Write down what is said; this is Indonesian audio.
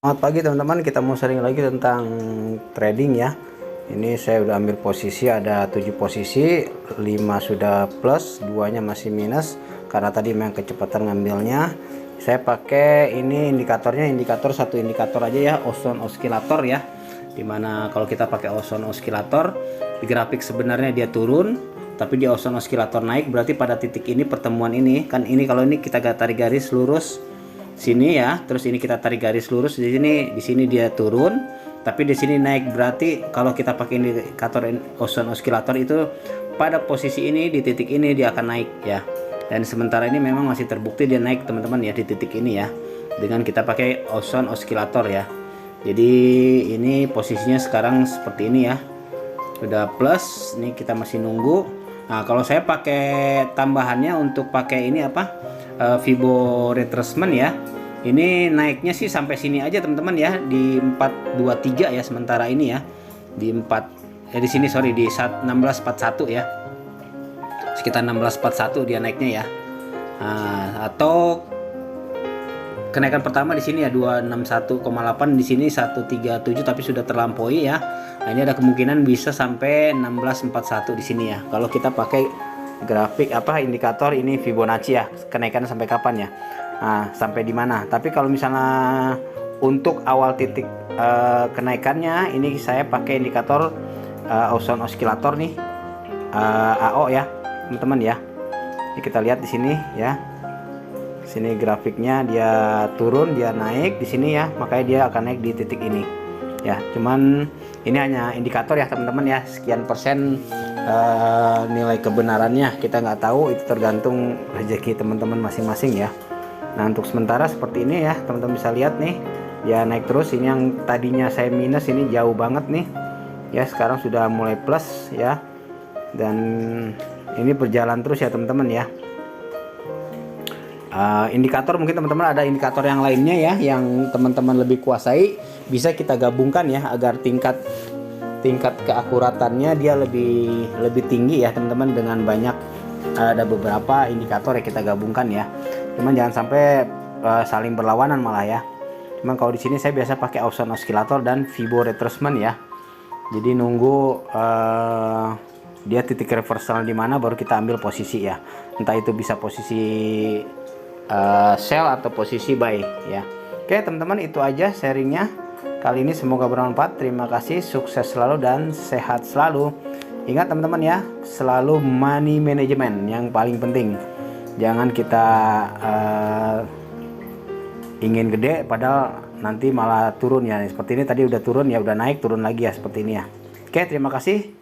Selamat pagi teman-teman, kita mau sharing lagi tentang trading ya. Ini saya udah ambil posisi, ada 7 posisi, 5 sudah plus, 2-nya masih minus karena tadi memang kecepatan ngambilnya. Saya pakai ini indikator satu indikator aja ya, Ozone Oscillator ya. Dimana kalau kita pakai Ozone Oscillator, di grafik sebenarnya dia turun, tapi di Ozone Oscillator naik, berarti pada titik ini pertemuan ini kan, ini kalau ini kita tarik garis lurus sini ya, terus ini kita tarik garis lurus di sini dia turun, tapi di sini naik, berarti kalau kita pakai indikator Ozone Oscillator itu pada posisi ini di titik ini dia akan naik ya. Dan sementara ini memang masih terbukti dia naik teman-teman ya di titik ini ya, dengan kita pakai Ozone Oscillator ya. Jadi ini posisinya sekarang seperti ini ya, udah plus, ini kita masih nunggu. Nah kalau saya pakai tambahannya untuk pakai ini apa, Fibo retracement ya, ini naiknya sih sampai sini aja teman-teman ya, di 423 ya sementara ini ya, di 4 di sini sorry, di 1641 ya, sekitar 1641 dia naiknya ya. Nah, atau kenaikan pertama di sini ya 261,8, di sini 137 tapi sudah terlampaui ya. Nah, ini ada kemungkinan bisa sampai 1641 di sini ya. Kalau kita pakai grafik apa indikator ini Fibonacci ya, kenaikan sampai kapan ya. Nah, sampai di mana? Tapi kalau misalnya untuk awal titik kenaikannya ini saya pakai indikator Ozone Oscillator nih, AO ya, teman-teman ya. Ini kita lihat di sini ya. Sini grafiknya dia turun, dia naik di sini ya, makanya dia akan naik di titik ini ya. Cuman ini hanya indikator ya teman-teman ya, sekian persen nilai kebenarannya kita nggak tahu, itu tergantung rezeki teman-teman masing-masing ya. Nah untuk sementara seperti ini ya, teman-teman bisa lihat nih ya, naik terus. Ini yang tadinya saya minus ini jauh banget nih ya, sekarang sudah mulai plus ya, dan ini berjalan terus ya teman-teman ya. Indikator mungkin teman-teman ada indikator yang lainnya ya, yang teman-teman lebih kuasai, bisa kita gabungkan ya agar tingkat keakuratannya dia lebih tinggi ya teman-teman, dengan banyak ada beberapa indikator yang kita gabungkan ya. Cuman jangan sampai saling berlawanan malah ya. Cuman kalau di sini saya biasa pakai Ozone Oscillator dan Fibo retracement ya. Jadi nunggu dia titik reversal di mana baru kita ambil posisi ya. Entah itu bisa posisi sell atau posisi buy ya. Oke teman-teman, itu aja sharingnya kali ini, semoga bermanfaat. Terima kasih, sukses selalu dan sehat selalu. Ingat teman-teman ya, selalu money management yang paling penting. Jangan kita ingin gede padahal nanti malah turun ya, seperti ini tadi udah turun ya, udah naik turun lagi ya, seperti ini ya. Oke terima kasih.